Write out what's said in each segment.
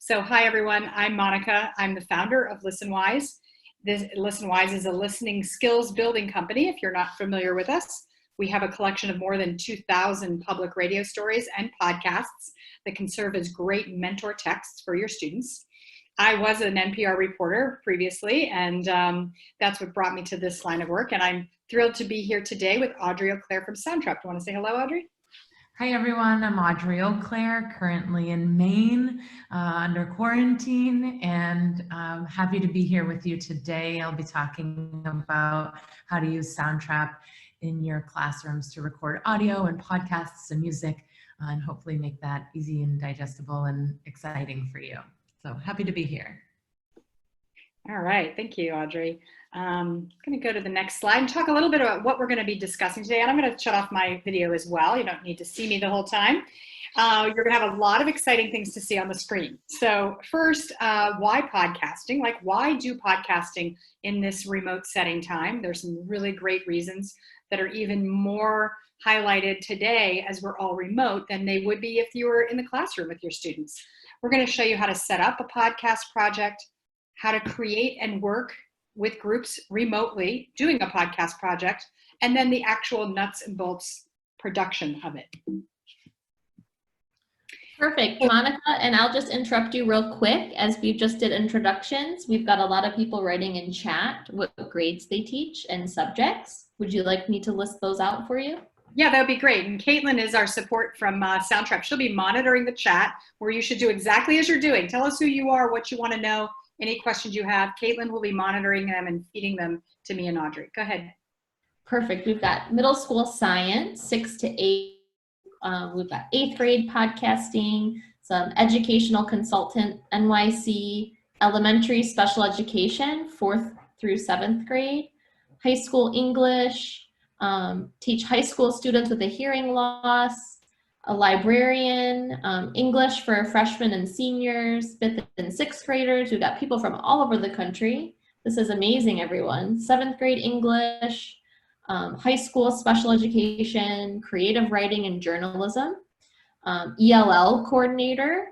So hi everyone, I'm Monica. I'm the founder of Listenwise. Listenwise is a listening skills building company. If you're not familiar with us, we have a collection of more than 2,000 public radio stories and podcasts that can serve as great mentor texts for your students. I was an NPR reporter previously, and that's what brought me to this line of work. And I'm thrilled to be here today with Audrey Auclair from Soundtrap. Do you want to say hello, Audrey? Hi everyone, I'm Audrey Auclair, currently in Maine under quarantine, and I'm happy to be here with you today. I'll be talking about how to use Soundtrap in your classrooms to record audio and podcasts and music, and hopefully make that easy and digestible and exciting for you. So happy to be here. All right, thank you, Audrey. I'm going to go to the next slide and talk a little bit about what we're going to be discussing today. And I'm going to shut off my video as well. You don't need to see me the whole time. You're going to have a lot of exciting things to see on the screen. So first, why podcasting? Like, why do podcasting in this remote setting time? There's some really great reasons that are even more highlighted today as we're all remote than they would be if you were in the classroom with your students. We're going to show you how to set up a podcast project, how to create and work with groups remotely doing a podcast project, and then the actual nuts and bolts production of it. Perfect, Monica, and I'll just interrupt you real quick as we just did introductions. We've got a lot of people writing in chat what grades they teach and subjects. Would you like me to list those out for you? Yeah, that would be great. And Caitlin is our support from Soundtrap. She'll be monitoring the chat where you should do exactly as you're doing. Tell us who you are, what you want to know, any questions you have. Caitlin will be monitoring them and feeding them to me and Audrey. Go ahead. Perfect. We've got middle school science, 6 to 8. We've got 8th grade podcasting, some educational consultant, NYC, elementary special education, 4th through 7th grade, high school English, teach high school students with a hearing loss, a librarian, English for freshmen and seniors, 5th and 6th graders. We've got people from all over the country. This is amazing, everyone. 7th grade English, high school special education, creative writing and journalism, ELL coordinator,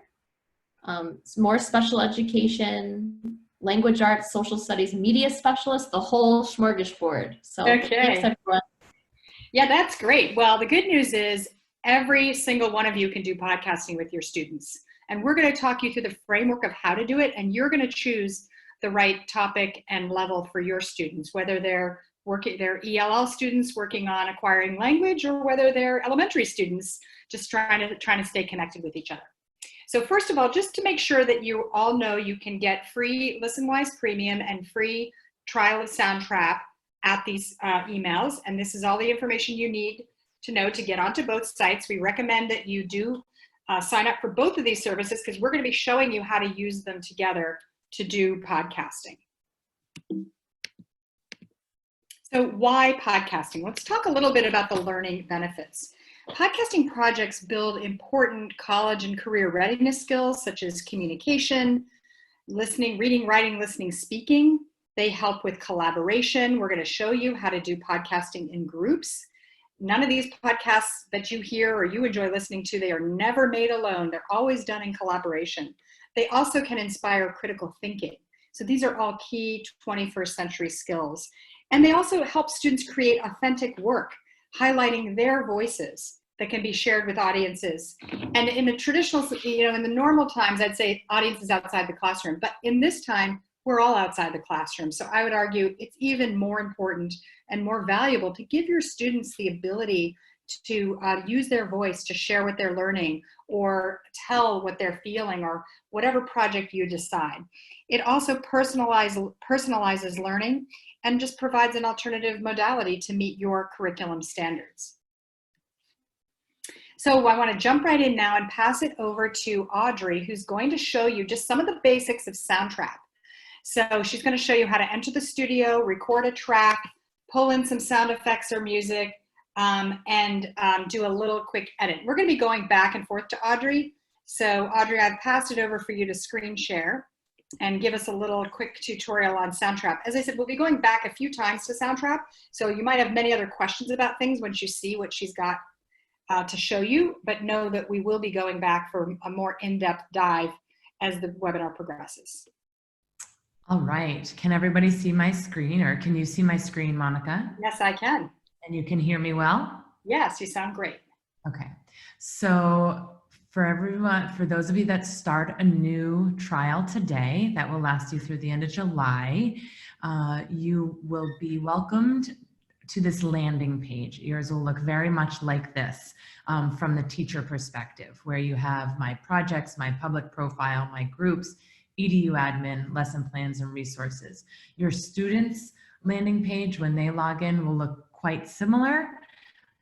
more special education, language arts, social studies, media specialist, the whole smorgasbord. So okay. Thanks, everyone. Yeah, that's great. Well, the good news is every single one of you can do podcasting with your students. And we're going to talk you through the framework of how to do it, and you're going to choose the right topic and level for your students, whether they're ELL students working on acquiring language, or whether they're elementary students just trying to stay connected with each other. So first of all, just to make sure that you all know you can get free Listenwise Premium and free trial of Soundtrap at these emails, and this is all the information you need to know to get onto both sites. We recommend that you do sign up for both of these services because we're going to be showing you how to use them together to do podcasting. So why podcasting? Let's talk a little bit about the learning benefits. Podcasting projects build important college and career readiness skills such as communication, listening, reading, writing, listening, speaking. They help with collaboration. We're going to show you how to do podcasting in groups. None of these podcasts that you hear or you enjoy listening to, they are never made alone. They're always done in collaboration. They also can inspire critical thinking. So these are all key 21st century skills. And they also help students create authentic work, highlighting their voices that can be shared with audiences. And in the traditional, in the normal times, I'd say audiences outside the classroom. But in this time, we're all outside the classroom. So I would argue it's even more important and more valuable to give your students the ability to use their voice to share what they're learning or tell what they're feeling or whatever project you decide. It also personalizes learning and just provides an alternative modality to meet your curriculum standards. So I want to jump right in now and pass it over to Audrey, who's going to show you just some of the basics of Soundtrap. So she's going to show you how to enter the studio, record a track, pull in some sound effects or music, and do a little quick edit. We're going to be going back and forth to Audrey. So Audrey, I've passed it over for you to screen share and give us a little quick tutorial on Soundtrap. As I said, we'll be going back a few times to Soundtrap, so you might have many other questions about things once you see what she's got to show you, but know that we will be going back for a more in-depth dive as the webinar progresses. All right. Can everybody see my screen, or can you see my screen, Monica? Yes, I can. And you can hear me well? Yes, you sound great. Okay. So for everyone, for those of you that start a new trial today, that will last you through the end of July, you will be welcomed to this landing page. Yours will look very much like this from the teacher perspective, where you have my projects, my public profile, my groups, EDU admin, lesson plans, and resources. Your students' landing page, when they log in, will look quite similar,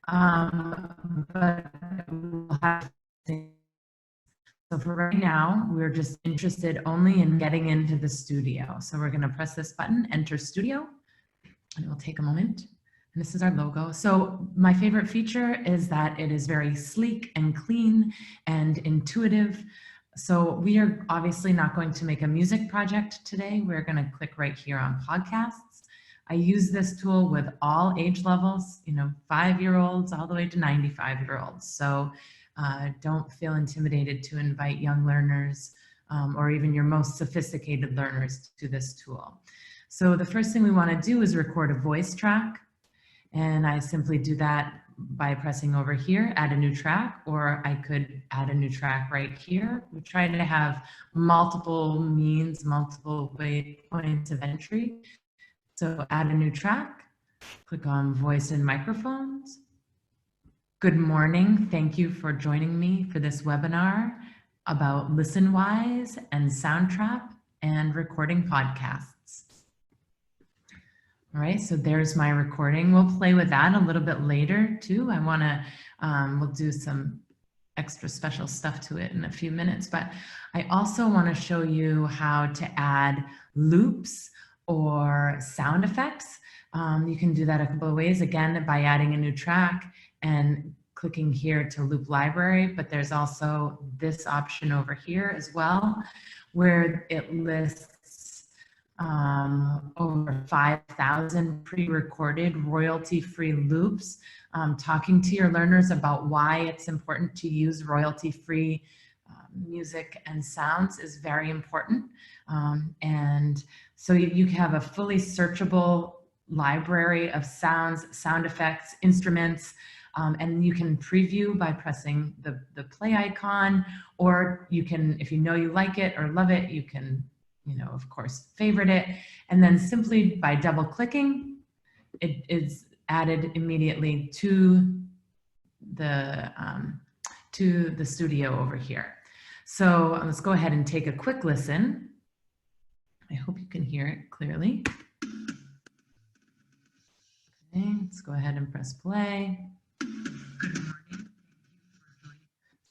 but we'll have to. So for right now, we're just interested only in getting into the studio. So we're going to press this button, enter studio, and it will take a moment. And this is our logo. So my favorite feature is that it is very sleek and clean and intuitive. So we are obviously not going to make a music project today. We're going to click right here on podcasts. I use this tool with all age levels, 5-year-olds all the way to 95-year-olds. So don't feel intimidated to invite young learners or even your most sophisticated learners to this tool. So the first thing we want to do is record a voice track. And I simply do that by pressing over here, add a new track, or I could add a new track right here. We try to have multiple means, multiple points of entry. So add a new track, click on voice and microphones. Good morning. Thank you for joining me for this webinar about Listenwise and Soundtrap and recording podcasts. All right, so there's my recording. We'll play with that a little bit later too. I wanna, we'll do some extra special stuff to it in a few minutes, but I also wanna show you how to add loops or sound effects. You can do that a couple of ways, again, by adding a new track and clicking here to loop library, but there's also this option over here as well, where it lists over 5,000 pre-recorded royalty-free loops, talking to your learners about why it's important to use royalty-free music and sounds is very important. And so you have a fully searchable library of sounds, sound effects, instruments, and you can preview by pressing the play icon, or you can, if you know you like it or love it, you can, of course, favorite it. And then simply by double clicking, it is added immediately to the studio over here. So let's go ahead and take a quick listen. I hope you can hear it clearly. Okay, let's go ahead and press play.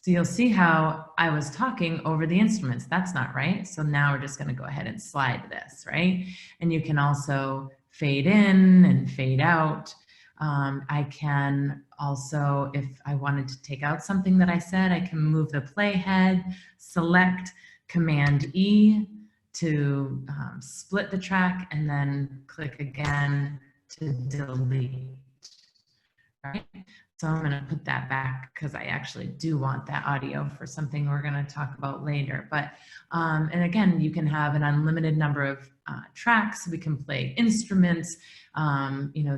So you'll see how I was talking over the instruments. That's not right. So now we're just going to go ahead and slide this, right? And you can also fade in and fade out. I can also, if I wanted to take out something that I said, I can move the playhead, select Command E to split the track, and then click again to delete, right? So I'm going to put that back because I actually do want that audio for something we're going to talk about later. But, and again, you can have an unlimited number of tracks. We can play instruments.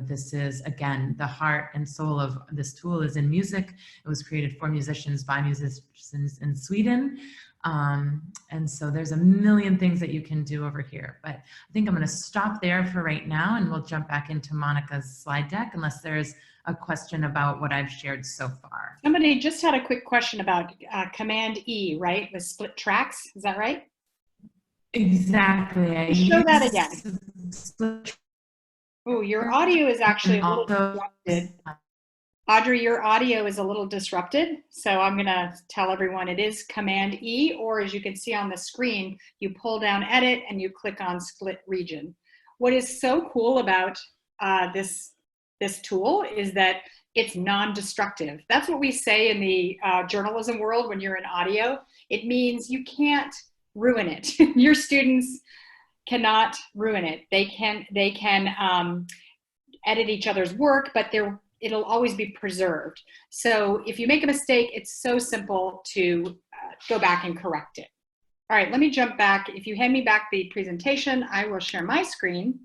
This is, again, the heart and soul of this tool is in music. It was created for musicians by musicians in Sweden. And so there's a million things that you can do over here. But I think I'm going to stop there for right now, and we'll jump back into Monica's slide deck unless there's a question about what I've shared so far. Somebody just had a quick question about Command E, right? With split tracks, is that right? Exactly. Show that again. Oh, your audio is actually a little disrupted. Audrey, your audio is a little disrupted. So I'm going to tell everyone it is Command E, or as you can see on the screen, you pull down Edit and you click on Split Region. What is so cool about this tool is that it's non-destructive. That's what we say in the journalism world when you're in audio. It means you can't ruin it. Your students cannot ruin it. They can edit each other's work, but it'll always be preserved. So if you make a mistake, it's so simple to go back and correct it. All right, let me jump back. If you hand me back the presentation, I will share my screen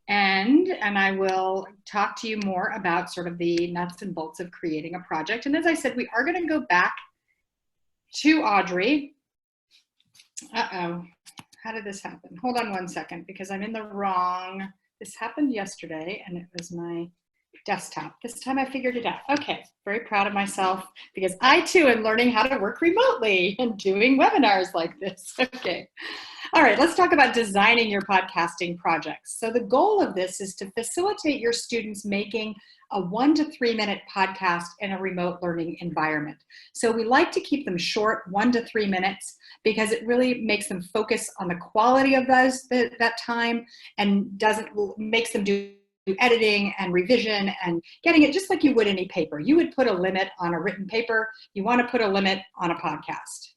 and I will talk to you more about sort of the nuts and bolts of creating a project. And as I said, we are going to go back to Audrey. Uh-oh, how did this happen? Hold on one second because I'm in the wrong, this happened yesterday and it was my desktop. This time I figured it out. Okay, very proud of myself because I too am learning how to work remotely and doing webinars like this. Okay. All right, let's talk about designing your podcasting projects. So the goal of this is to facilitate your students making a 1 to 3 minute podcast in a remote learning environment. So we like to keep them short, 1 to 3 minutes, because it really makes them focus on the quality of that time and makes them do editing and revision and getting it just like you would any paper. You would put a limit on a written paper. You want to put a limit on a podcast.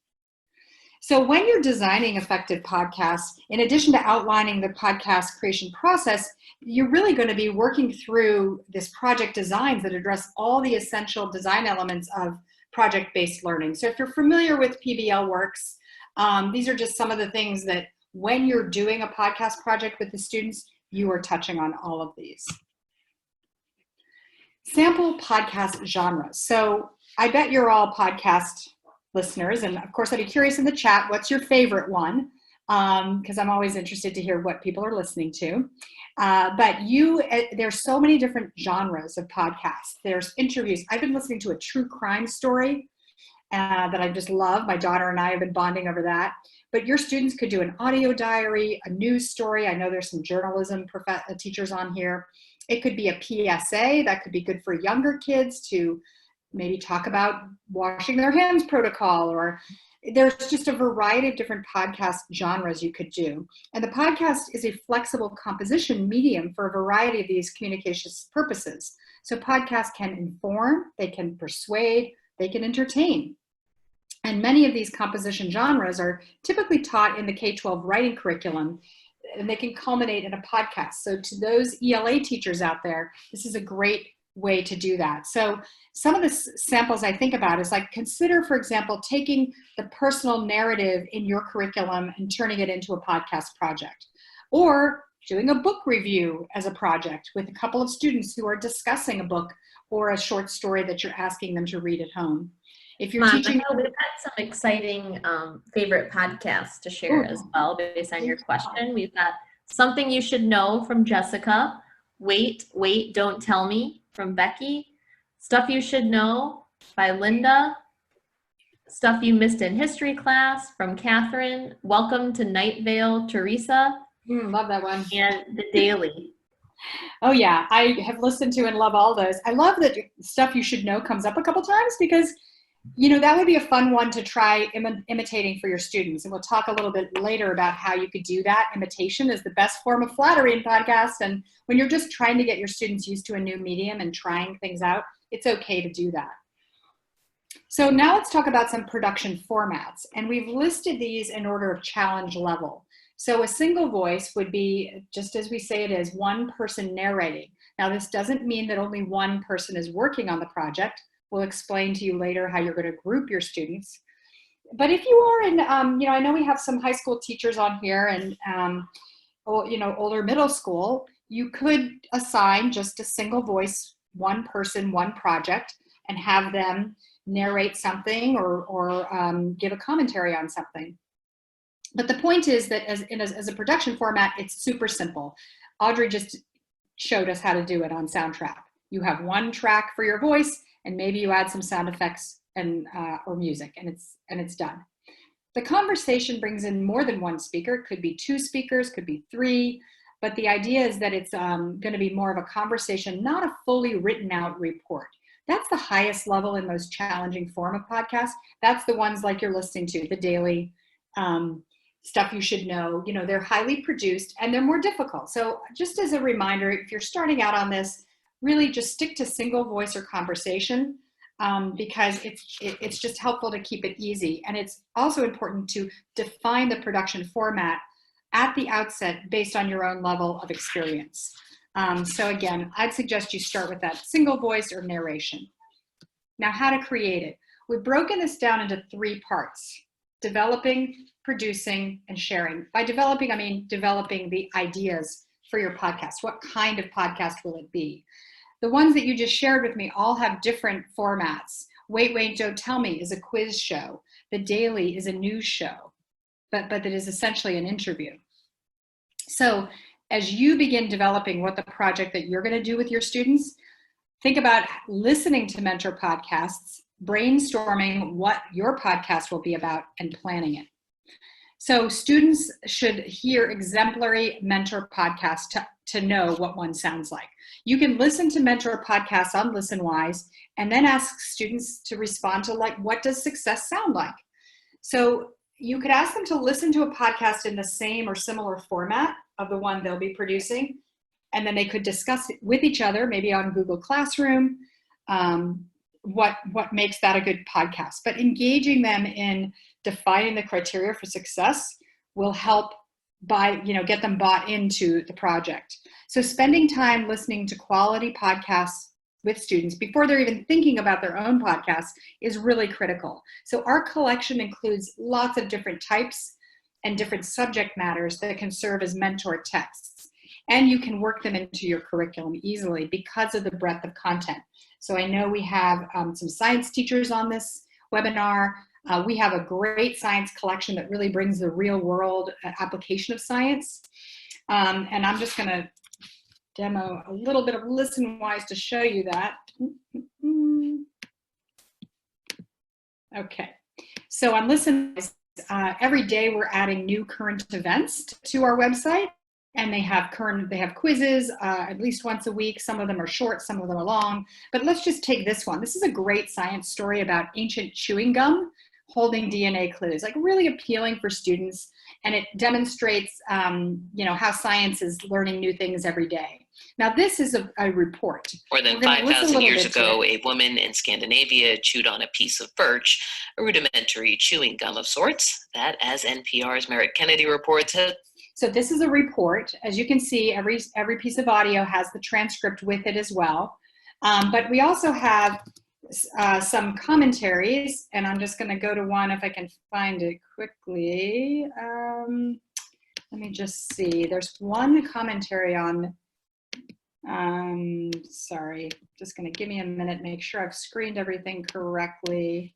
So when you're designing effective podcasts, in addition to outlining the podcast creation process, you're really going to be working through this project designs that address all the essential design elements of project-based learning. So if you're familiar with PBL works, these are just some of the things that when you're doing a podcast project with the students, you are touching on all of these. Sample podcast genres. So I bet you're all podcast listeners, and of course I'd be curious in the chat, what's your favorite one? Because I'm always interested to hear what people are listening to. But there's so many different genres of podcasts. There's interviews. I've been listening to a true crime story that I just love. My daughter and I have been bonding over that. But your students could do an audio diary, a news story. I know there's some journalism teachers on here. It could be a PSA that could be good for younger kids to maybe talk about washing their hands protocol, or there's just a variety of different podcast genres you could do. And the podcast is a flexible composition medium for a variety of these communications purposes. So podcasts can inform, they can persuade, they can entertain. And many of these composition genres are typically taught in the K-12 writing curriculum, and they can culminate in a podcast. So to those ELA teachers out there, this is a great way to do that. So some of the samples I think about is like, consider, for example, taking the personal narrative in your curriculum and turning it into a podcast project, or doing a book review as a project with a couple of students who are discussing a book or a short story that you're asking them to read at home. If you're teaching, I know we've got some exciting favorite podcasts to share as well based on your question. We've got Something You Should Know from Jessica, Wait, Wait, Don't Tell Me from Becky, Stuff You Should Know by Linda, Stuff You Missed in History Class from Catherine, Welcome to Night Vale, Teresa. Love that one. And The Daily. Oh yeah, I have listened to and love all those. I love that Stuff You Should Know comes up a couple times because, you know, that would be a fun one to try imitating for your students. And we'll talk a little bit later about how you could do that. Imitation is the best form of flattery in podcasts. And when you're just trying to get your students used to a new medium and trying things out, it's okay to do that. So now let's talk about some production formats. And we've listed these in order of challenge level. So a single voice would be, just as we say it is, one person narrating. Now this doesn't mean that only one person is working on the project. We'll explain to you later how you're going to group your students. But if you are in, you know, I know we have some high school teachers on here and, you know, older middle school, you could assign just a single voice, one person, one project, and have them narrate something or give a commentary on something. But the point is that as a production format, it's super simple. Audrey just showed us how to do it on Soundtrap. You have one track for your voice, and maybe you add some sound effects and or music, and it's done. The conversation brings in more than one speaker. It could be 2 speakers, could be 3, but the idea is that it's going to be more of a conversation, not a fully written out report. That's the highest level and most challenging form of podcast. That's the ones like you're listening to, The Daily, Stuff You Should Know. You know, they're highly produced and they're more difficult. So just as a reminder, if you're starting out on this, really just stick to single voice or conversation because it's just helpful to keep it easy. And it's also important to define the production format at the outset based on your own level of experience. So again, I'd suggest you start with that single voice or narration. Now, how to create it. We've broken this down into 3 parts. developing, producing, and sharing. By developing, I mean developing the ideas for your podcast. What kind of podcast will it be? The ones that you just shared with me all have different formats. Wait, Wait, Don't Tell Me is a quiz show. The Daily is a news show, but that is essentially an interview. So as you begin developing what the project that you're going to do with your students, think about listening to mentor podcasts, brainstorming what your podcast will be about, and planning it. So students should hear exemplary mentor podcasts to know what one sounds like. You can listen to mentor podcasts on Listenwise and then ask students to respond to, like, what does success sound like? So you could ask them to listen to a podcast in the same or similar format of the one they'll be producing, and then they could discuss it with each other, maybe on Google Classroom, what makes that a good podcast. But engaging them in defining the criteria for success will help get them bought into the project. So spending time listening to quality podcasts with students before they're even thinking about their own podcast is really critical. So our collection includes lots of different types and different subject matters that can serve as mentor texts. And you can work them into your curriculum easily because of the breadth of content. So I know we have some science teachers on this webinar. We have a great science collection that really brings the real world application of science. And I'm just gonna demo a little bit of Listenwise to show you that. Okay, so on Listenwise, every day we're adding new current events to our website, and they have quizzes at least once a week. Some of them are short, some of them are long, but let's just take this one. This is a great science story about ancient chewing gum holding DNA clues, like really appealing for students, and it demonstrates how science is learning new things every day. Now this is a report. More than 5,000 years ago, a woman in Scandinavia chewed on a piece of birch, a rudimentary chewing gum of sorts, that, as NPR's Merritt Kennedy reports, So this is a report. As you can see, every piece of audio has the transcript with it as well. But we also have some commentaries, and I'm just going to go to one if I can find it quickly. Let me just see. There's one commentary on, sorry, just going to give me a minute, make sure I've screened everything correctly.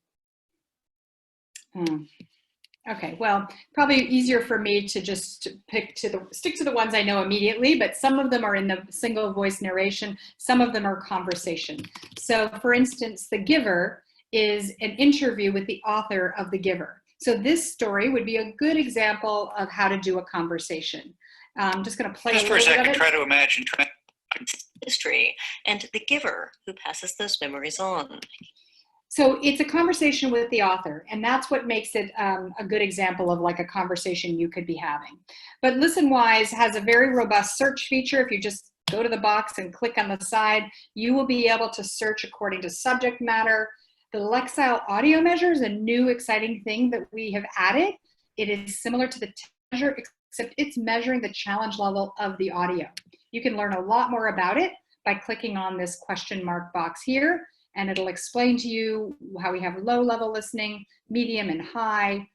Okay, well, probably easier for me to just stick to the ones I know immediately, but some of them are in the single voice narration, some of them are conversation. So for instance, The Giver is an interview with the author of The Giver. So this story would be a good example of how to do a conversation. I'm just gonna play just a for a little bit second, of it. try to imagine history, and the giver who passes those memories on. So it's a conversation with the author, and that's what makes it a good example of like a conversation you could be having. But Listenwise has a very robust search feature. If you just go to the box and click on the side, you will be able to search according to subject matter. The Lexile audio measure is a new exciting thing that we have added. It is similar to the measure, except it's measuring the challenge level of the audio. You can learn a lot more about it by clicking on this question mark box here, and it'll explain to you how we have low level listening, medium and high,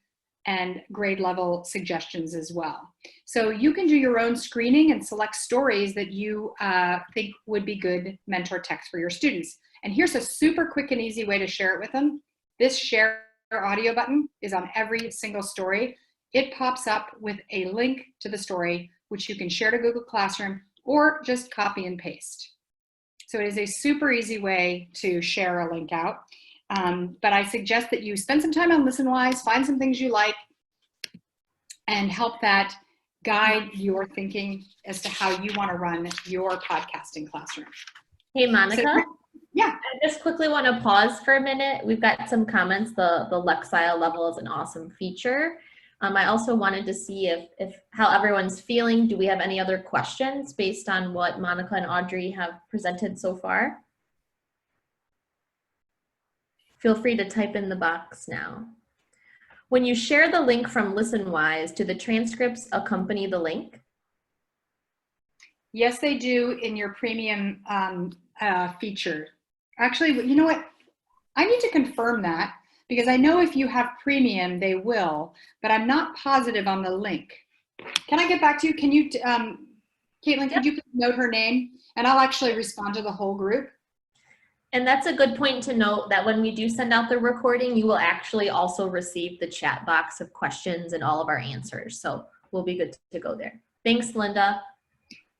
and grade level suggestions as well. So you can do your own screening and select stories that you think would be good mentor text for your students. And here's a super quick and easy way to share it with them. This share audio button is on every single story. It pops up with a link to the story, which you can share to Google Classroom or just copy and paste. So it is a super easy way to share a link out. But I suggest that you spend some time on Listenwise, find some things you like, and help that guide your thinking as to how you want to run your podcasting classroom. Hey, Monica. So, yeah. I just quickly want to pause for a minute. We've got some comments. The Lexile level is an awesome feature. I also wanted to see if how everyone's feeling. Do we have any other questions based on what Monica and Audrey have presented so far? Feel free to type in the box now. When you share the link from Listenwise, do the transcripts accompany the link? Yes, they do in your premium feature. Actually, you know what? I need to confirm that. because I know if you have premium, they will, but I'm not positive on the link. Can I get back to you? Can you, Caitlin, could you please note her name? And I'll actually respond to the whole group. And that's a good point to note that when we do send out the recording, you will actually also receive the chat box of questions and all of our answers. So we'll be good to go there. Thanks, Linda.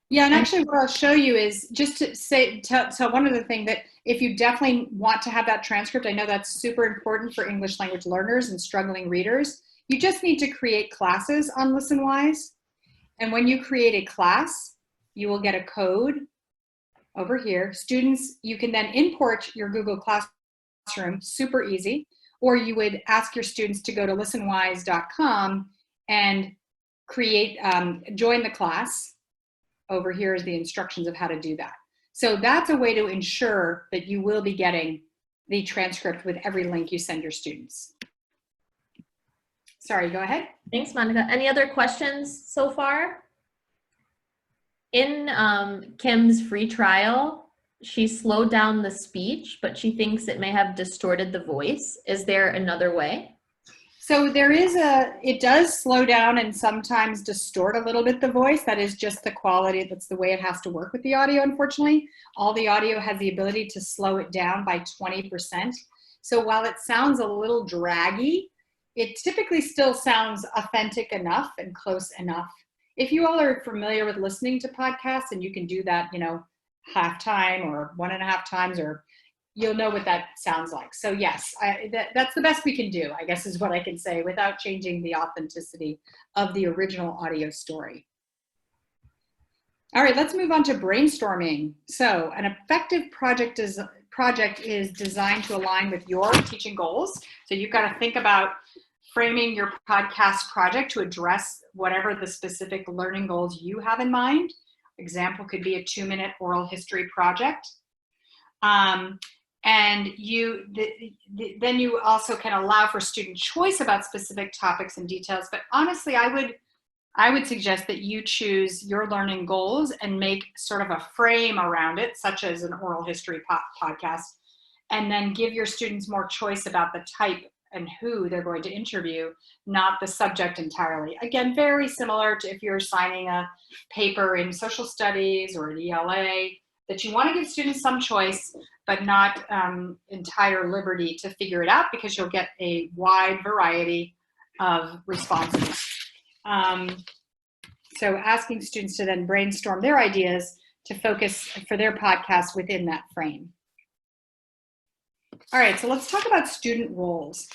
Yeah, and actually what I'll show you is just to say, so one other thing that if you definitely want to have that transcript, I know that's super important for English language learners and struggling readers. You just need to create classes on Listenwise. And when you create a class, you will get a code over here. Students, you can then import your Google Classroom, super easy, or you would ask your students to go to listenwise.com and create, join the class. Over here is the instructions of how to do that. So that's a way to ensure that you will be getting the transcript with every link you send your students. Sorry, go ahead. Thanks, Monica. Any other questions so far? In Kim's free trial, she slowed down the speech, but she thinks it may have distorted the voice. Is there another way? So there is it does slow down and sometimes distort a little bit the voice. That is just the quality, that's the way it has to work with the audio, unfortunately. All the audio has the ability to slow it down by 20%. So while it sounds a little draggy, it typically still sounds authentic enough and close enough. If you all are familiar with listening to podcasts and you can do that, you know, half time or 1.5 times, or you'll know what that sounds like. So yes, that's the best we can do, I guess is what I can say, without changing the authenticity of the original audio story. All right, let's move on to brainstorming. So an effective project is designed to align with your teaching goals. So you've got to think about framing your podcast project to address whatever the specific learning goals you have in mind. Example could be a 2-minute oral history project. And then you also can allow for student choice about specific topics and details. But honestly, I would suggest that you choose your learning goals and make sort of a frame around it, such as an oral history podcast, and then give your students more choice about the type and who they're going to interview, not the subject entirely. Again, very similar to if you're assigning a paper in social studies or an ELA, that you want to give students some choice, but not entire liberty to figure it out, because you'll get a wide variety of responses. So asking students to then brainstorm their ideas to focus for their podcast within that frame. All right, so let's talk about student roles.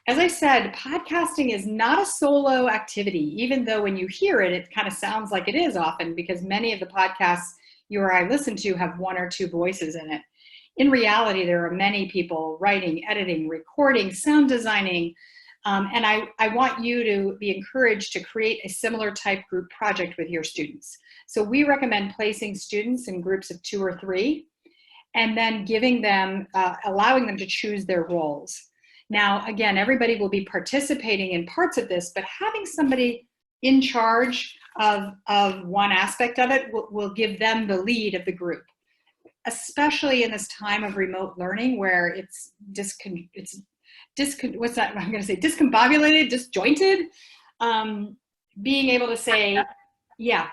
As I said, podcasting is not a solo activity, even though when you hear it, it kind of sounds like it is often, because many of the podcasts you or I listen to have 1 or 2 voices in it. In reality, there are many people writing, editing, recording, sound designing, and I want you to be encouraged to create a similar type group project with your students. So we recommend placing students in groups of 2 or 3, and then giving them, allowing them to choose their roles. Now, again, everybody will be participating in parts of this, but having somebody in charge of one aspect of it will give them the lead of the group, especially in this time of remote learning where it's what's that? I'm going to say discombobulated, disjointed. Being able to say, yeah.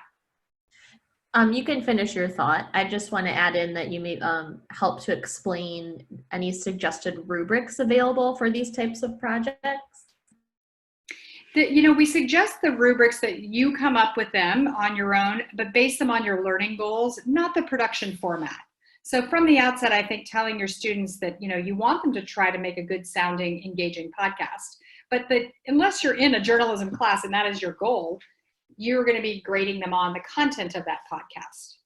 You can finish your thought. I just want to add in that you may help to explain any suggested rubrics available for these types of projects. We suggest the rubrics that you come up with them on your own, but base them on your learning goals, not the production format. So from the outset, I think telling your students that, you want them to try to make a good sounding, engaging podcast, but that unless you're in a journalism class and that is your goal, you're going to be grading them on the content of that podcast.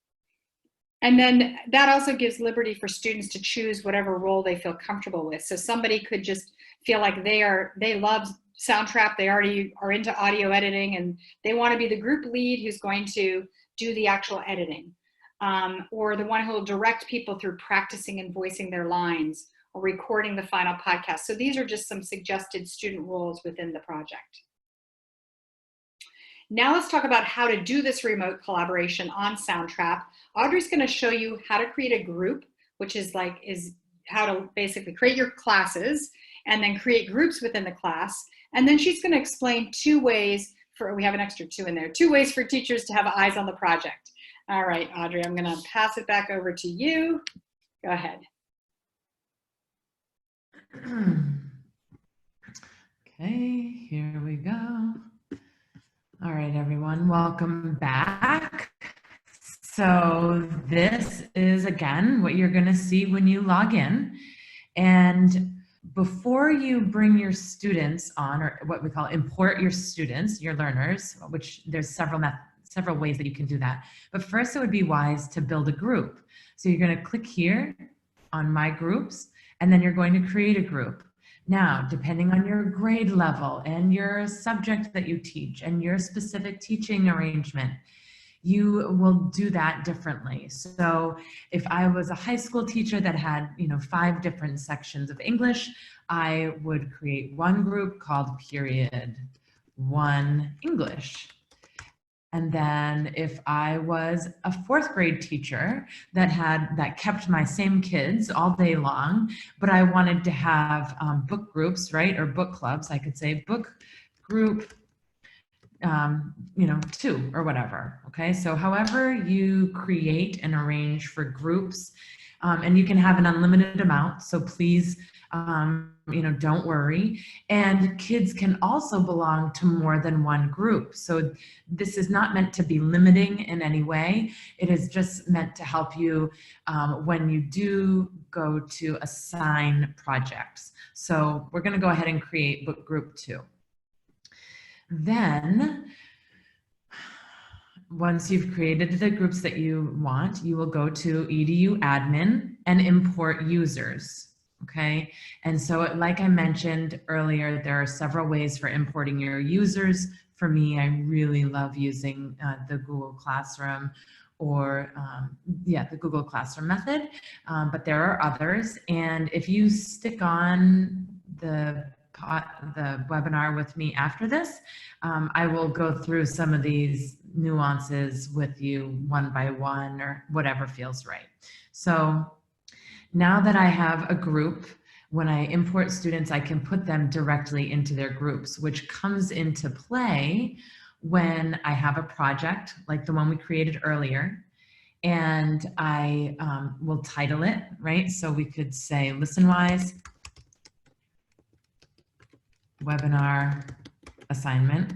And then that also gives liberty for students to choose whatever role they feel comfortable with. So somebody could just feel like they love Soundtrap, they already are into audio editing, and they want to be the group lead who's going to do the actual editing. Or the one who will direct people through practicing and voicing their lines or recording the final podcast. So these are just some suggested student roles within the project. Now let's talk about how to do this remote collaboration on Soundtrap. Audrey's going to show you how to create a group, which is how to basically create your classes and then create groups within the class. And then she's going to explain 2 ways we have an extra 2 in there, 2 ways for teachers to have eyes on the project. All right, Audrey, I'm going to pass it back over to you. Go ahead. Okay, here we go. All right, everyone, welcome back. So this is, again, what you're going to see when you log in. And before you bring your students on, or what we call import your students, your learners, which there's several ways that you can do that. But first, it would be wise to build a group. So you're going to click here on My Groups, and then you're going to create a group. Now, depending on your grade level and your subject that you teach and your specific teaching arrangement, you will do that differently. So if I was a high school teacher that had, 5 different sections of English, I would create one group called Period 1 English. And then if I was a 4th grade teacher that kept my same kids all day long, but I wanted to have book groups, right? Or book clubs, I could say book group 2 or whatever. Okay, so however you create and arrange for groups, and you can have an unlimited amount, so please don't worry. And kids can also belong to more than one group, so this is not meant to be limiting in any way. It is just meant to help you when you do go to assign projects. So we're going to go ahead and create book group 2. Then, once you've created the groups that you want, you will go to EDU admin and import users, okay? And so like I mentioned earlier, there are several ways for importing your users. For me, I really love using the Google Classroom or the Google Classroom method, but there are others. And if you stick on the webinar with me after this, I will go through some of these nuances with you one by one or whatever feels right. So now that I have a group, when I import students, I can put them directly into their groups, which comes into play when I have a project like the one we created earlier, and I will title it, right? So we could say Listenwise webinar assignment.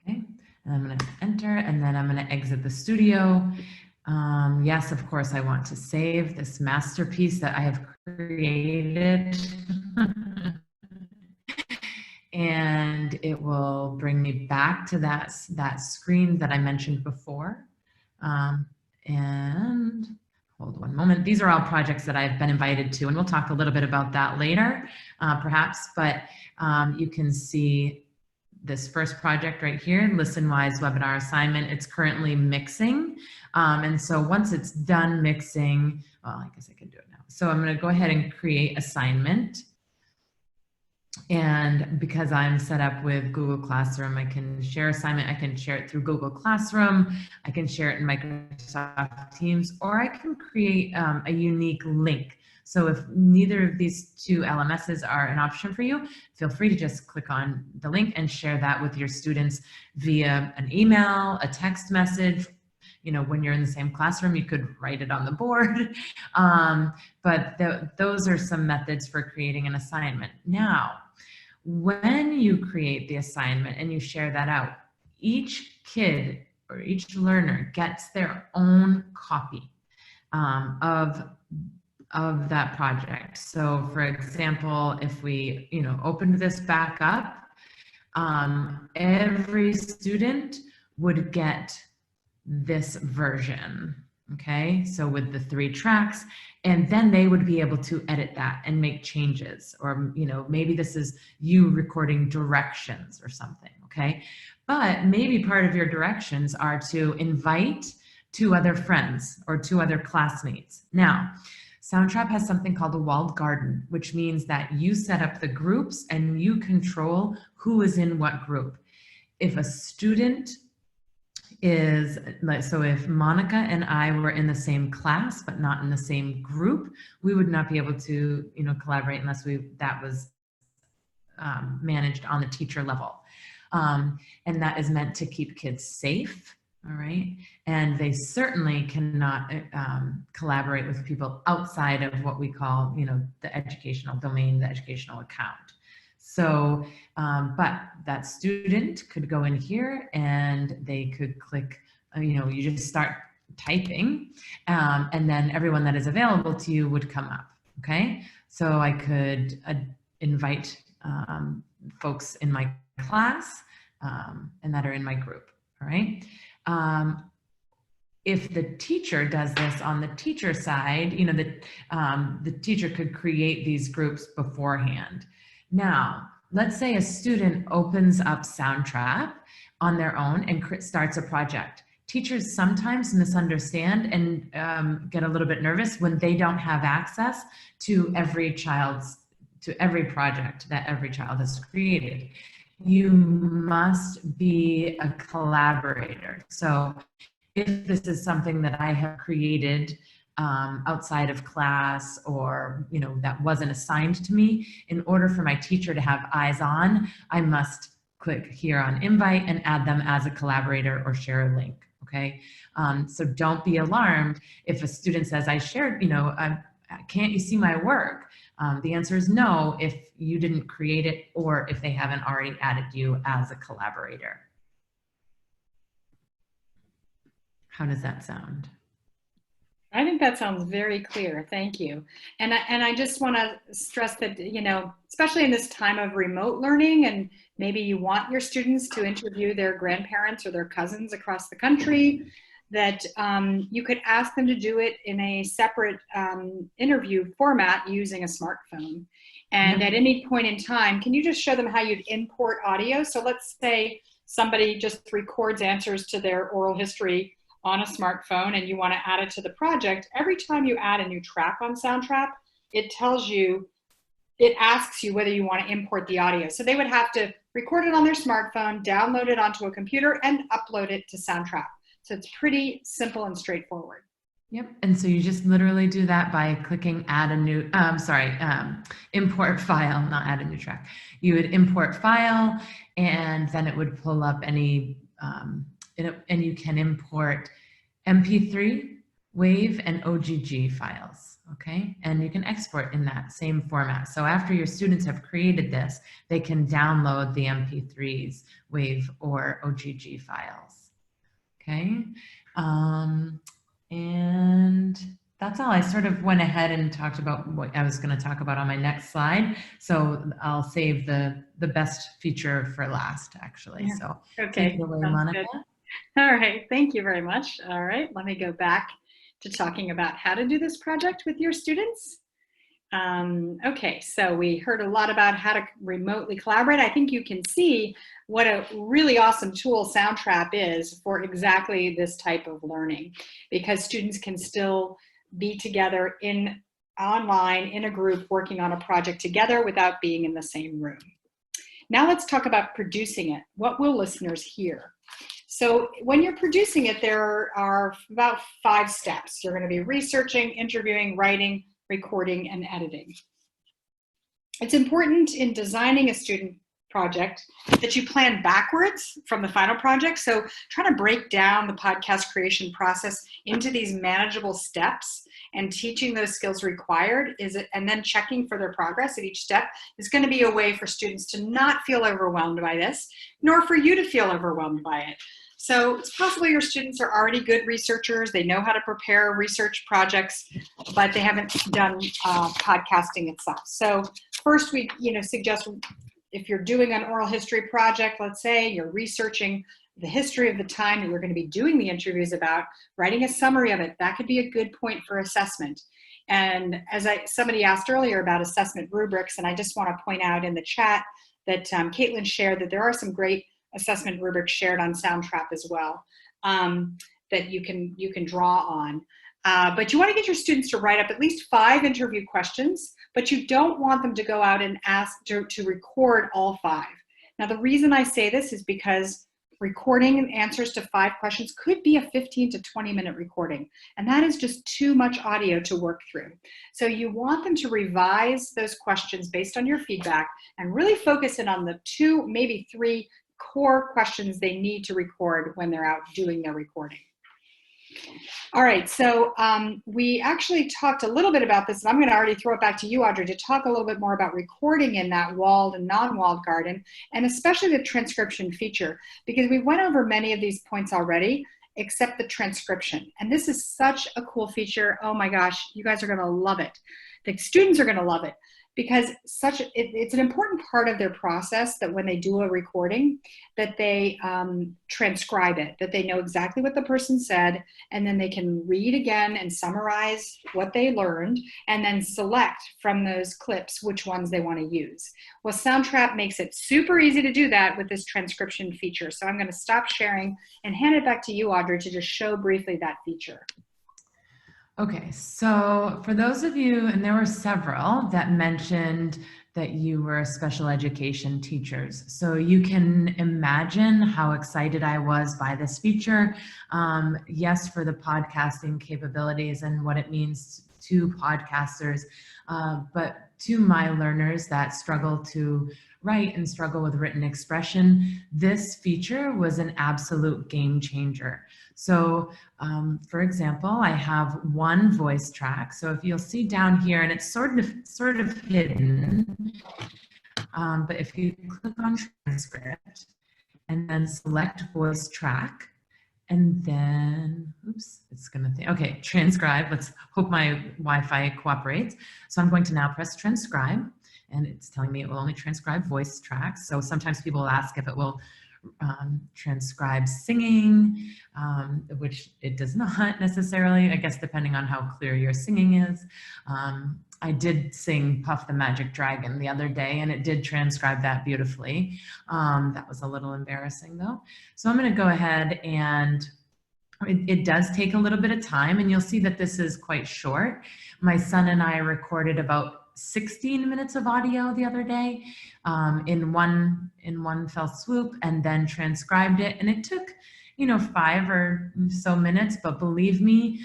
Okay, and I'm going to enter, and then I'm going to exit the studio. Yes, of course, I want to save this masterpiece that I have created. And it will bring me back to that screen that I mentioned before. And hold one moment. These are all projects that I've been invited to, and we'll talk a little bit about that later, perhaps, but you can see this first project right here, Listenwise webinar assignment. It's currently mixing. And so once it's done mixing, well, I guess I can do it now. So I'm going to go ahead and create assignment. And because I'm set up with Google Classroom, I can share assignment. I can share it through Google Classroom. I can share it in Microsoft Teams, or I can create a unique link. So if neither of these 2 LMSs are an option for you, feel free to just click on the link and share that with your students via an email, a text message. When you're in the same classroom, you could write it on the board. But those are some methods for creating an assignment. Now, when you create the assignment and you share that out, each kid or each learner gets their own copy of that project. So for example, if we opened this back up, every student would get this version, okay? So with the 3 tracks, and then they would be able to edit that and make changes, or maybe this is you recording directions or something, okay? But maybe part of your directions are to invite 2 other friends or 2 other classmates. Now, Soundtrap has something called a walled garden, which means that you set up the groups and you control who is in what group. If a student is like, so if Monica and I were in the same class but not in the same group, we would not be able to, collaborate unless that was managed on the teacher level. And that is meant to keep kids safe, all right? And they certainly cannot collaborate with people outside of what we call, the educational domain, the educational account. So, but that student could go in here and they could click, you just start typing, and then everyone that is available to you would come up, okay? So I could invite folks in my class and that are in my group, all right? If the teacher does this on the teacher side, the teacher could create these groups beforehand. Now, let's say a student opens up Soundtrap on their own and starts a project. Teachers sometimes misunderstand and get a little bit nervous when they don't have access to every project that every child has created. You must be a collaborator. So if this is something that I have created outside of class, or that wasn't assigned to me, in order for my teacher to have eyes on, I must click here on invite and add them as a collaborator or share a link, okay? So don't be alarmed if a student says, I shared, can't you see my work? The answer is no, if you didn't create it or if they haven't already added you as a collaborator. How does that sound? I think that sounds very clear. Thank you. And I just want to stress that, especially in this time of remote learning, and maybe you want your students to interview their grandparents or their cousins across the country, that you could ask them to do it in a separate interview format using a smartphone. And at any point in time, can you just show them how you'd import audio? So let's say somebody just records answers to their oral history on a smartphone and you want to add it to the project. Every time you add a new track on Soundtrap, it asks you whether you want to import the audio. So they would have to record it on their smartphone, download it onto a computer, and upload it to Soundtrap. So it's pretty simple and straightforward. Yep, and so you just literally do that by clicking add a new, import file, not add a new track. You would import file, and then it would pull up any, and you can import MP3, WAV, and OGG files, okay? And you can export in that same format. So after your students have created this, they can download the MP3s, WAV, or OGG files, okay? And that's all. I sort of went ahead and talked about what I was going to talk about on my next slide. So I'll save the best feature for last, actually. Yeah. So okay. Take it away, Monica. Good. All right. Thank you very much. All right. Let me go back to talking about how to do this project with your students. Okay, so we heard a lot about how to remotely collaborate. I think you can see what a really awesome tool Soundtrap is for exactly this type of learning, because students can still be together online in a group working on a project together without being in the same room. Now let's talk about producing it. What will listeners hear? So when you're producing it, there are about 5 steps. You're going to be researching, interviewing, writing, recording, and editing. It's important in designing a student project that you plan backwards from the final project. So try to break down the podcast creation process into these manageable steps, and teaching those skills required and then checking for their progress at each step is going to be a way for students to not feel overwhelmed by this, nor for you to feel overwhelmed by it. So it's possible your students are already good researchers. They know how to prepare research projects, but they haven't done podcasting itself. So first, we suggest, if you're doing an oral history project, let's say you're researching the history of the time that you're going to be doing the interviews about, writing a summary of it. That could be a good point for assessment. And as somebody asked earlier about assessment rubrics, and I just want to point out in the chat that Caitlin shared that there are some great assessment rubrics shared on Soundtrap as well, that you can draw on. But you want to get your students to write up at least 5 interview questions, but you don't want them to go out and ask to record all 5. Now, the reason I say this is because recording answers to 5 questions could be a 15 to 20-minute recording, and that is just too much audio to work through. So you want them to revise those questions based on your feedback and really focus in on the 2, maybe 3 core questions they need to record when they're out doing their recording. All right, so we actually talked a little bit about this, and I'm going to already throw it back to you, Audrey, to talk a little bit more about recording in that walled and non-walled garden, and especially the transcription feature, because we went over many of these points already, except the transcription. And this is such a cool feature. Oh my gosh, you guys are going to love it. The students are going to love it, because it's an important part of their process that when they do a recording, that they transcribe it, that they know exactly what the person said, and then they can read again and summarize what they learned, and then select from those clips which ones they want to use. Well, Soundtrap makes it super easy to do that with this transcription feature. So I'm going to stop sharing and hand it back to you, Audrey, to just show briefly that feature. Okay, so for those of you, and there were several that mentioned that you were special education teachers. So you can imagine how excited I was by this feature. Yes, for the podcasting capabilities and what it means to podcasters, but to my learners that struggle to write and struggle with written expression, this feature was an absolute game changer. So for example, I have one voice track. So if you'll see down here, and it's sort of hidden, but if you click on transcript and then select voice track, and then, oops, it's gonna think, okay, transcribe. Let's hope my Wi-Fi cooperates. So I'm going to now press transcribe, and it's telling me it will only transcribe voice tracks. So sometimes people will ask if it will transcribe singing, which it does not necessarily, I guess, depending on how clear your singing is. I did sing Puff the Magic Dragon the other day, and it did transcribe that beautifully. That was a little embarrassing though. So I'm going to go ahead, and it does take a little bit of time, and you'll see that this is quite short. My son and I recorded about 16 minutes of audio the other day in one fell swoop, and then transcribed it, and it took 5 or so minutes, but believe me,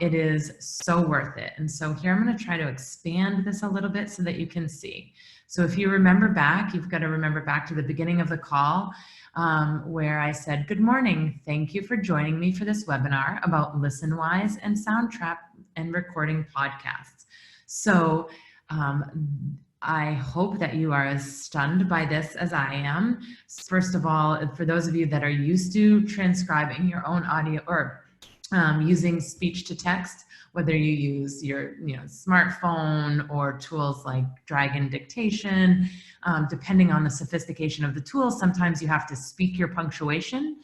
it is so worth it. And so here I'm going to try to expand this a little bit so that you can see. So if you remember back, you've got to remember back to the beginning of the call where I said, good morning, thank you for joining me for this webinar about Listenwise and Soundtrap and recording podcasts. So I hope that you are as stunned by this as I am. First of all, for those of you that are used to transcribing your own audio or using speech to text, whether you use your smartphone or tools like Dragon Dictation, depending on the sophistication of the tool, sometimes you have to speak your punctuation.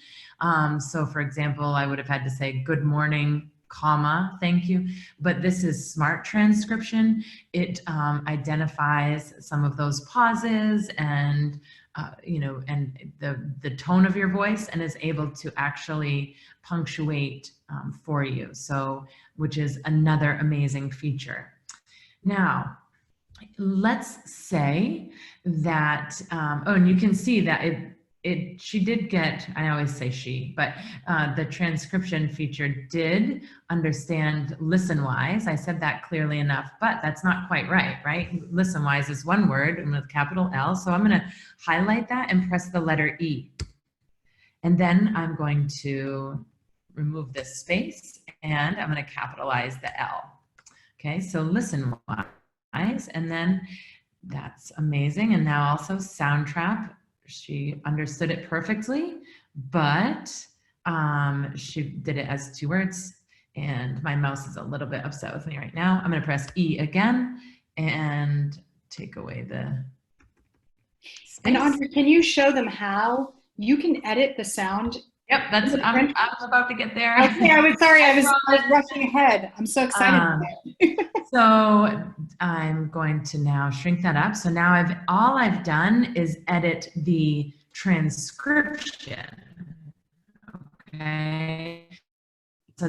So for example, I would have had to say, good morning, comma, thank you. But this is smart transcription. It identifies some of those pauses and and the tone of your voice, and is able to actually punctuate for you. So, which is another amazing feature. Now, let's say that, oh, and you can see that she did get, I always say she, but the transcription feature did understand Listenwise. I said that clearly enough, but that's not quite right? Listenwise is one word and with capital L. So I'm going to highlight that and press the letter E. And then I'm going to remove this space, and I'm going to capitalize the L. Okay, so Listenwise, and then that's amazing. And now also Soundtrap. She understood it perfectly, but she did it as 2 words, and my mouse is a little bit upset with me right now. I'm going to press E again and take away the space. And Audrey, can you show them how you can edit the sound? Yep, I'm about to get there. Okay, I was rushing ahead. I'm so excited. So I'm going to now shrink that up. So now all I've done is edit the transcription. Okay, so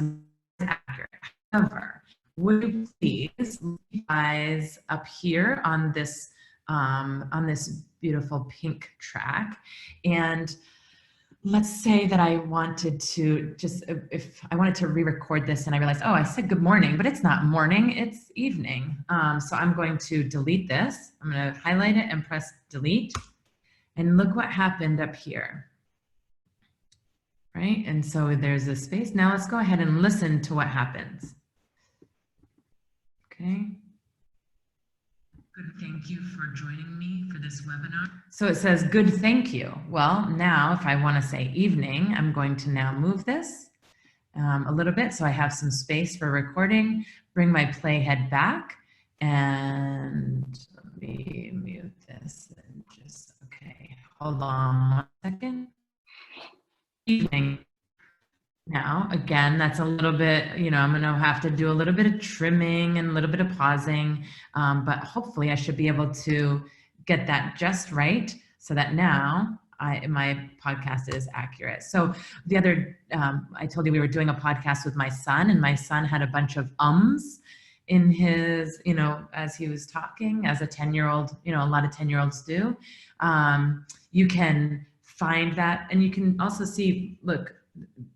that's accurate. However, would you please leave eyes up here on this beautiful pink track, and let's say that I wanted to if I wanted to re-record this and I realized, oh, I said good morning, but it's not morning, it's evening. So I'm going to delete this. I'm going to highlight it and press delete. And look what happened up here. Right? And so there's a space. Now let's go ahead and listen to what happens. Okay. Good, thank you for joining me for this webinar. So it says, good, thank you. Well, now if I want to say evening, I'm going to now move this a little bit so I have some space for recording, bring my playhead back, and let me mute this and just, okay, hold on 1 second. Evening. Now, again, that's a little bit, I'm going to have to do a little bit of trimming and a little bit of pausing, but hopefully I should be able to get that just right so that now my podcast is accurate. So the other, I told you we were doing a podcast with my son, and my son had a bunch of ums in his, as he was talking, as a 10-year-old, a lot of 10-year-olds do. You can find that, and you can also see, look,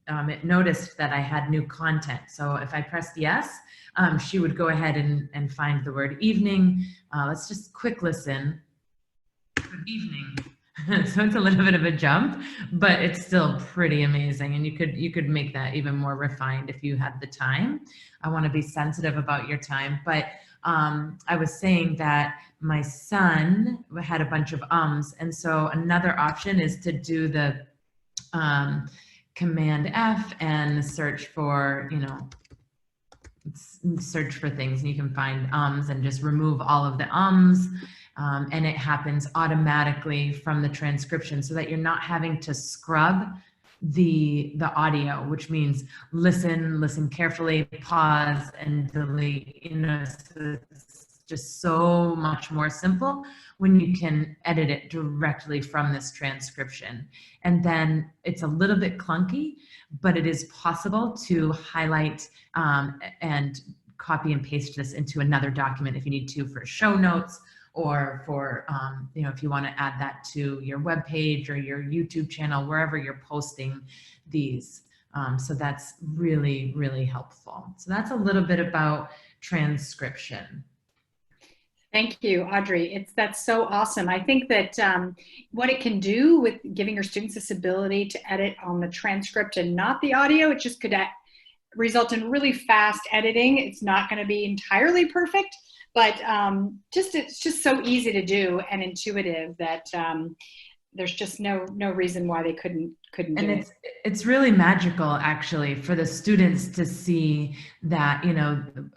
it noticed that I had new content. So if I pressed yes, she would go ahead and find the word evening. Let's just quick listen. Good evening. So it's a little bit of a jump, but it's still pretty amazing. And you could make that even more refined if you had the time. I want to be sensitive about your time, but I was saying that my son had a bunch of ums. And so another option is to do the Command F and search for, search for things, and you can find ums and just remove all of the ums. And it happens automatically from the transcription so that you're not having to scrub the audio, which means listen carefully, pause and delete. So it's just so much more simple when you can edit it directly from this transcription. And then it's a little bit clunky, but it is possible to highlight and copy and paste this into another document if you need to for show notes, or for, if you want to add that to your web page or your YouTube channel, wherever you're posting these. So that's really, really helpful. So that's a little bit about transcription. Thank you, Audrey. That's so awesome. I think that what it can do with giving your students this ability to edit on the transcript and not the audio, it just could result in really fast editing. It's not going to be entirely perfect, but it's just so easy to do and intuitive that there's just no reason why they couldn't do it. It's really magical, actually, for the students to see that,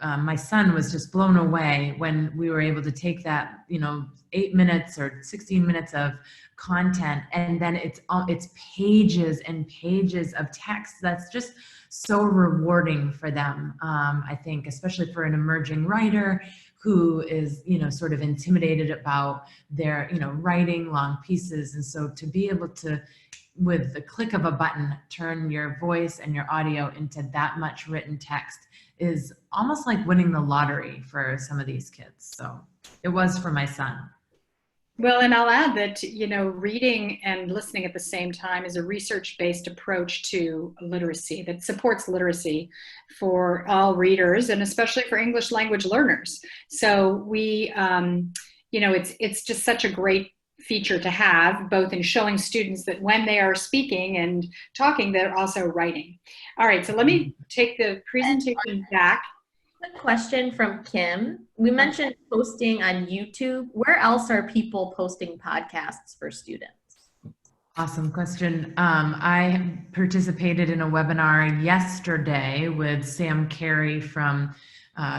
my son was just blown away when we were able to take that, 8 minutes or 16 minutes of content, and then it's pages and pages of text that's just so rewarding for them. I think, especially for an emerging writer who is, sort of intimidated about their, writing long pieces. And so to be able to, with the click of a button, turn your voice and your audio into that much written text is almost like winning the lottery for some of these kids. So it was for my son. Well, and I'll add that, reading and listening at the same time is a research-based approach to literacy that supports literacy for all readers, and especially for English language learners. So we, it's just such a great feature to have, both in showing students that when they are speaking and talking, they're also writing. All right, so let me take the presentation back. Quick question from Kim. We mentioned posting on YouTube. Where else are people posting podcasts for students? Awesome question. I participated in a webinar yesterday with Sam Carey from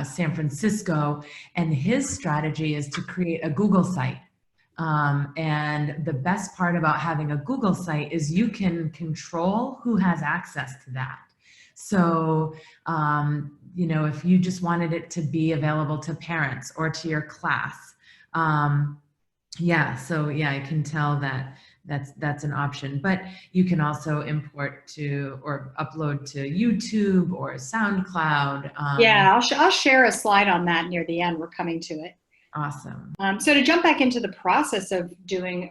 San Francisco, and his strategy is to create a Google site. And the best part about having a Google site is you can control who has access to that. So, if you just wanted it to be available to parents or to your class, I can tell that that's an option. But you can also import to or upload to YouTube or SoundCloud. I'll share a slide on that near the end. We're coming to it. Awesome. So to jump back into the process of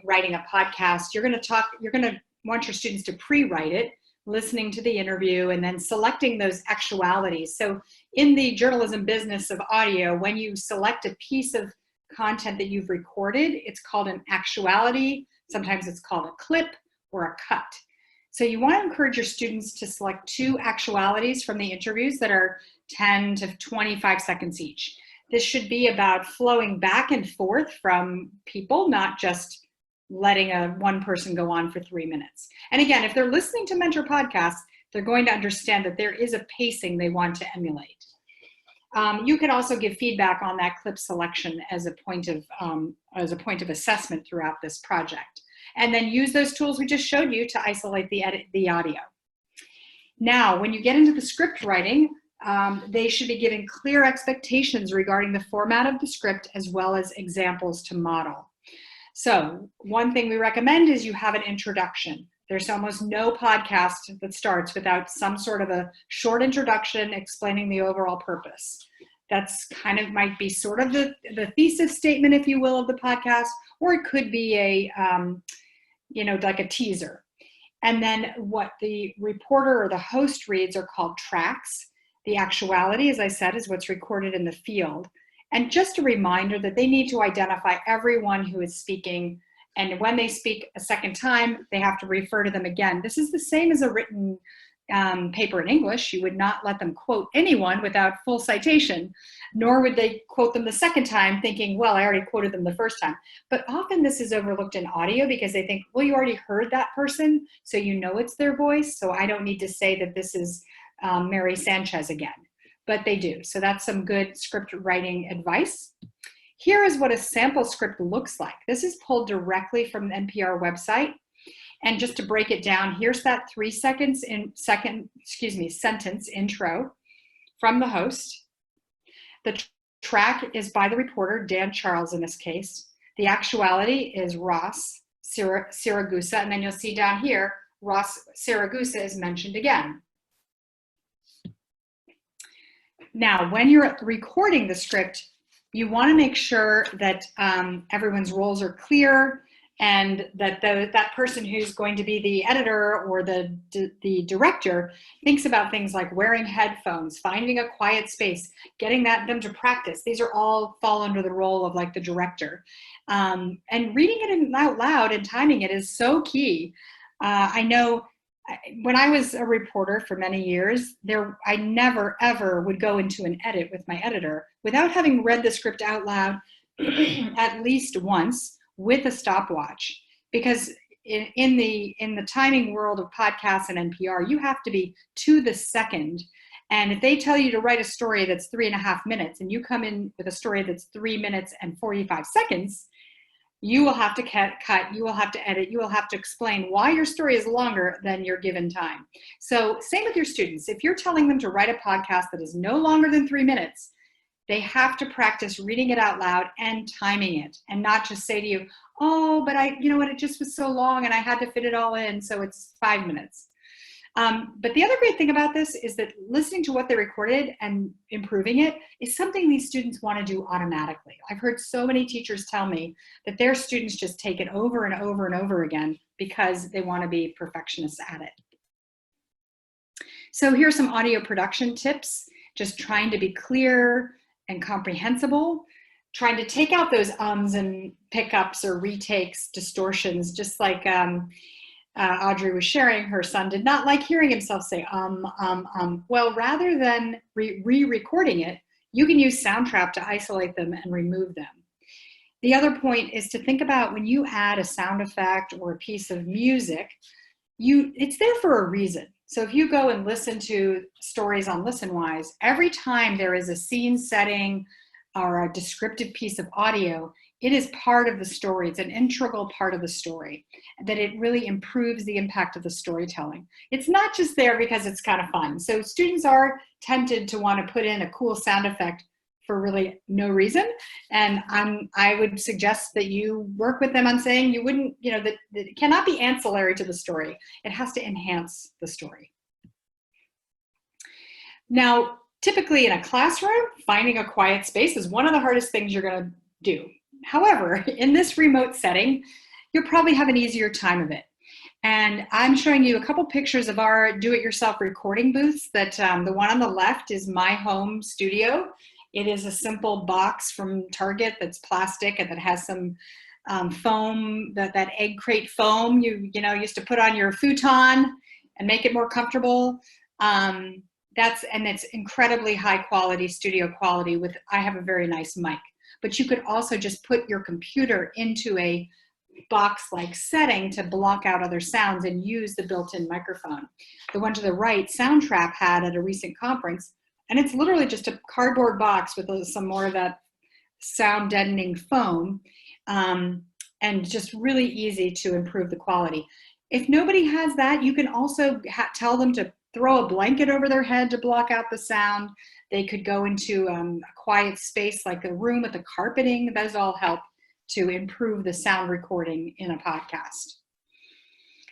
writing a podcast, you're going to want your students to pre-write it, listening to the interview, and then selecting those actualities. So in the journalism business of audio, when you select a piece of content that you've recorded, it's called an actuality. Sometimes it's called a clip or a cut. So you want to encourage your students to select 2 actualities from the interviews that are 10 to 25 seconds each. This should be about flowing back and forth from people, not just letting one person go on for 3 minutes. And again, if they're listening to mentor podcasts, they're going to understand that there is a pacing they want to emulate. You can also give feedback on that clip selection as a point of assessment throughout this project. And then use those tools we just showed you to isolate the audio. Now, when you get into the script writing, they should be given clear expectations regarding the format of the script as well as examples to model. So one thing we recommend is you have an introduction. There's almost no podcast that starts without some sort of a short introduction explaining the overall purpose. That's kind of might be sort of the thesis statement, if you will, of the podcast, or it could be a, like a teaser. And then what the reporter or the host reads are called tracks. The actuality, as I said, is what's recorded in the field. And just a reminder that they need to identify everyone who is speaking. And when they speak a second time, they have to refer to them again. This is the same as a written paper in English. You would not let them quote anyone without full citation, nor would they quote them the second time thinking, well, I already quoted them the first time. But often this is overlooked in audio because they think, well, you already heard that person, so you know it's their voice, so I don't need to say that this is Mary Sanchez again. But they do. So that's some good script writing advice. Here is what a sample script looks like. This is pulled directly from the NPR website. And just to break it down, here's that 3 sentence intro from the host. The track is by the reporter, Dan Charles in this case. The actuality is Ross Siragusa, and then you'll see down here, Ross Siragusa is mentioned again. Now, when you're recording the script, you want to make sure that everyone's roles are clear, and that that person who's going to be the editor or the director thinks about things like wearing headphones, finding a quiet space, getting them to practice. These are all fall under the role of like the director. And reading it out loud and timing it is so key. I know when I was a reporter for many years, I never, ever would go into an edit with my editor without having read the script out loud at least once, with a stopwatch, because in the timing world of podcasts and NPR, you have to be to the second. And if they tell you to write a story that's 3.5 minutes and you come in with a story that's 3 minutes and 45 seconds, you will have to cut, you will have to edit, you will have to explain why your story is longer than your given time. So same with your students. If you're telling them to write a podcast that is no longer than 3 minutes, they have to practice reading it out loud and timing it, and not just say to you, oh, but it just was so long and I had to fit it all in, so it's 5 minutes. But the other great thing about this is that listening to what they recorded and improving it is something these students want to do automatically. I've heard so many teachers tell me that their students just take it over and over and over again because they want to be perfectionists at it. So here's some audio production tips, just trying to be clear and comprehensible, trying to take out those ums and pickups or retakes, distortions, just like Audrey was sharing. Her son did not like hearing himself say Well, rather than re-recording it, you can use Soundtrap to isolate them and remove them. The other point is to think about when you add a sound effect or a piece of music, it's there for a reason. So if you go and listen to stories on Listenwise, every time there is a scene setting or a descriptive piece of audio, it is part of the story. It's an integral part of the story, that it really improves the impact of the storytelling. It's not just there because it's kind of fun. So students are tempted to want to put in a cool sound effect for really no reason. And I would suggest that you work with them on saying you wouldn't, that it cannot be ancillary to the story. It has to enhance the story. Now, typically in a classroom, finding a quiet space is one of the hardest things you're going to do. However, in this remote setting, you'll probably have an easier time of it. And I'm showing you a couple pictures of our do-it-yourself recording booths. That the one on the left is my home studio. It is a simple box from Target that's plastic and that has some foam, that egg crate foam you used to put on your futon and make it more comfortable. And it's incredibly high quality, studio quality. I have a very nice mic. But you could also just put your computer into a box-like setting to block out other sounds and use the built-in microphone. The one to the right, Soundtrap had at a recent conference, and it's literally just a cardboard box with some more of that sound deadening foam, and just really easy to improve the quality. If nobody has that, you can also tell them to throw a blanket over their head to block out the sound. They could go into a quiet space like a room with the carpeting. Those all help to improve the sound recording in a podcast.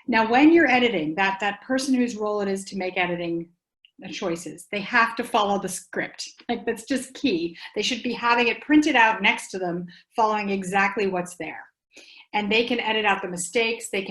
Now, when you're editing, that person whose role it is to make editing choices, they have to follow the script. Like, that's just key. They should be having it printed out next to them, following exactly what's there. And they can edit out the mistakes, they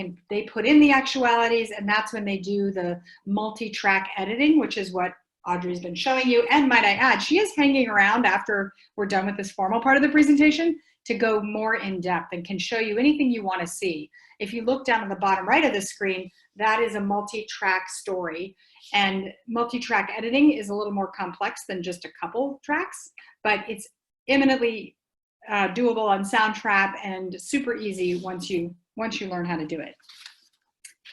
put in the actualities, and that's when they do the multi-track editing, which is what Audrey's been showing you. And might I add, she is hanging around after we're done with this formal part of the presentation to go more in depth and can show you anything you want to see. If you look down at the bottom right of the screen, that is a multi-track story. And multi-track editing is a little more complex than just a couple tracks, but it's eminently doable on Soundtrap and super easy once you learn how to do it.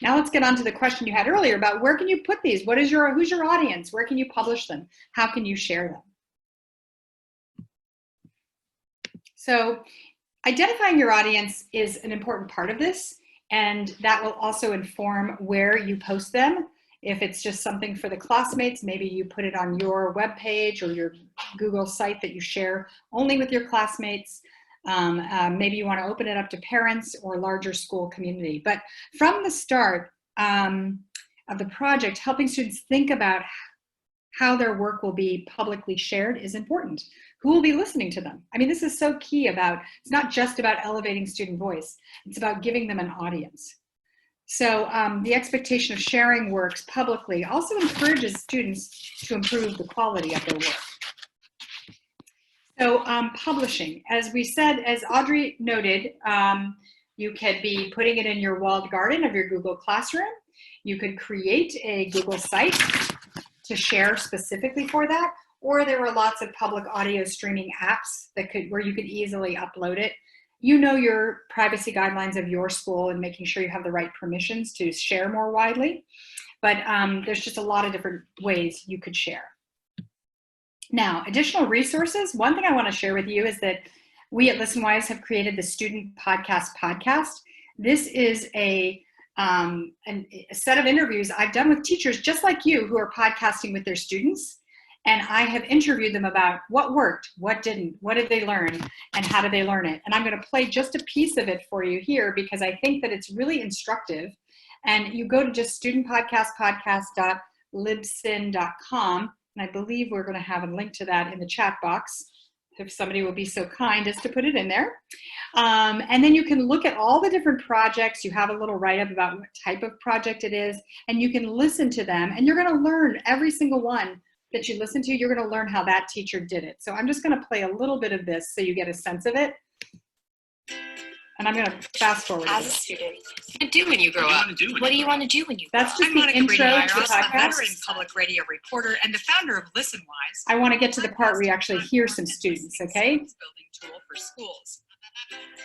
Now let's get on to the question you had earlier about where can you put these? Who's your audience? Where can you publish them? How can you share them? So identifying your audience is an important part of this, and that will also inform where you post them. If it's just something for the classmates, maybe you put it on your webpage or your Google site that you share only with your classmates. Maybe you want to open it up to parents or larger school community. But from the start of the project, helping students think about how their work will be publicly shared is important. Who will be listening to them? I mean, this is so key it's not just about elevating student voice, it's about giving them an audience. So the expectation of sharing works publicly also encourages students to improve the quality of their work. So publishing, as we said, as Audrey noted, you could be putting it in your walled garden of your Google Classroom. You could create a Google site to share specifically for that, or there are lots of public audio streaming apps where you could easily upload it. You know your privacy guidelines of your school and making sure you have the right permissions to share more widely, but there's just a lot of different ways you could share. Now, additional resources. One thing I want to share with you is that we at Listenwise have created the Student Podcast. This is a set of interviews I've done with teachers just like you who are podcasting with their students. And I have interviewed them about what worked, what didn't, what did they learn, and how did they learn it. And I'm going to play just a piece of it for you here because I think that it's really instructive. And you go to just studentpodcast.libsyn.com, and I believe we're going to have a link to that in the chat box, if somebody will be so kind as to put it in there. And then you can look at all the different projects. You have a little write-up about what type of project it is, and you can listen to them, and you're going to learn every single one that you listen to. You're going to learn how that teacher did it. So I'm just going to play a little bit of this so you get a sense of it. And I'm going to fast forward. As a student, what do you do when you grow up? What do you want to do when you grow up? That's just the intro to the podcast. I'm a veteran public radio reporter and the founder of Listenwise. I want to get to the part where you actually hear some students, okay? Building tool for schools.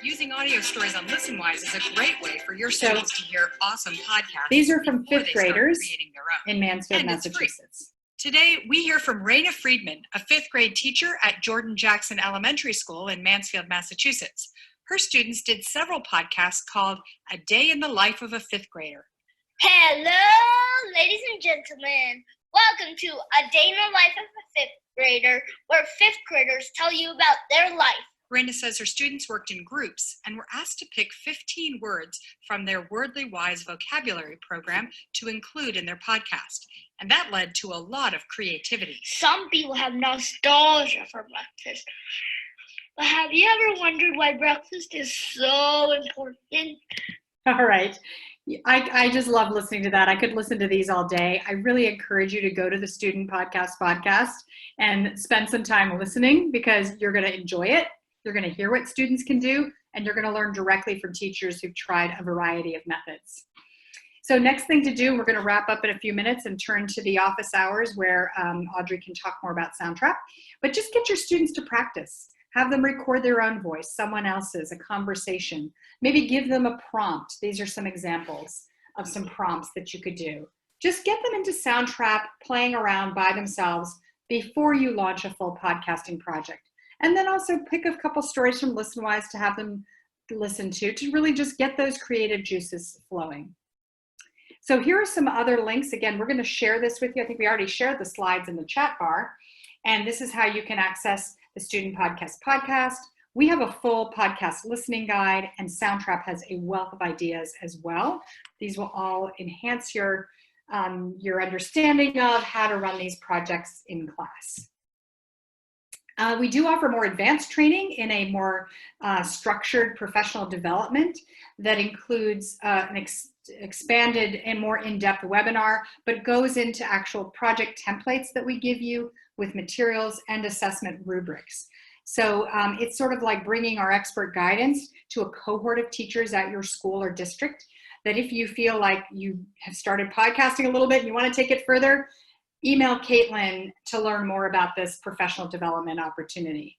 Using audio stories on Listenwise is a great way for your students to hear awesome podcasts. These are from before fifth they start graders creating their own. in Mansfield, And it's free. Massachusetts. Today, we hear from Raina Friedman, a fifth grade teacher at Jordan Jackson Elementary School in Mansfield, Massachusetts. Her students did several podcasts called A Day in the Life of a Fifth Grader. Hello, ladies and gentlemen. Welcome to A Day in the Life of a Fifth Grader, where fifth graders tell you about their life. Raina says her students worked in groups and were asked to pick 15 words from their Wordly Wise vocabulary program to include in their podcast. And that led to a lot of creativity. Some people have nostalgia for breakfast. But have you ever wondered why breakfast is so important? All right. I just love listening to that. I could listen to these all day. I really encourage you to go to the Student Podcast and spend some time listening, because you're going to enjoy it. You're going to hear what students can do, and you're going to learn directly from teachers who've tried a variety of methods. So next thing to do, we're going to wrap up in a few minutes and turn to the office hours where Audrey can talk more about Soundtrap. But just get your students to practice. Have them record their own voice, someone else's, a conversation. Maybe give them a prompt. These are some examples of some prompts that you could do. Just get them into Soundtrap, playing around by themselves before you launch a full podcasting project. And then also pick a couple stories from Listenwise to have them listen to really just get those creative juices flowing. So here are some other links. Again, we're going to share this with you. I think we already shared the slides in the chat bar. And this is how you can access the Student Podcast. We have a full podcast listening guide, and Soundtrap has a wealth of ideas as well. These will all enhance your understanding of how to run these projects in class. We do offer more advanced training in a more structured professional development that includes an expanded and more in-depth webinar, but goes into actual project templates that we give you with materials and assessment rubrics. So it's sort of like bringing our expert guidance to a cohort of teachers at your school or district, that if you feel like you have started podcasting a little bit and you want to take it further, email Caitlin to learn more about this professional development opportunity.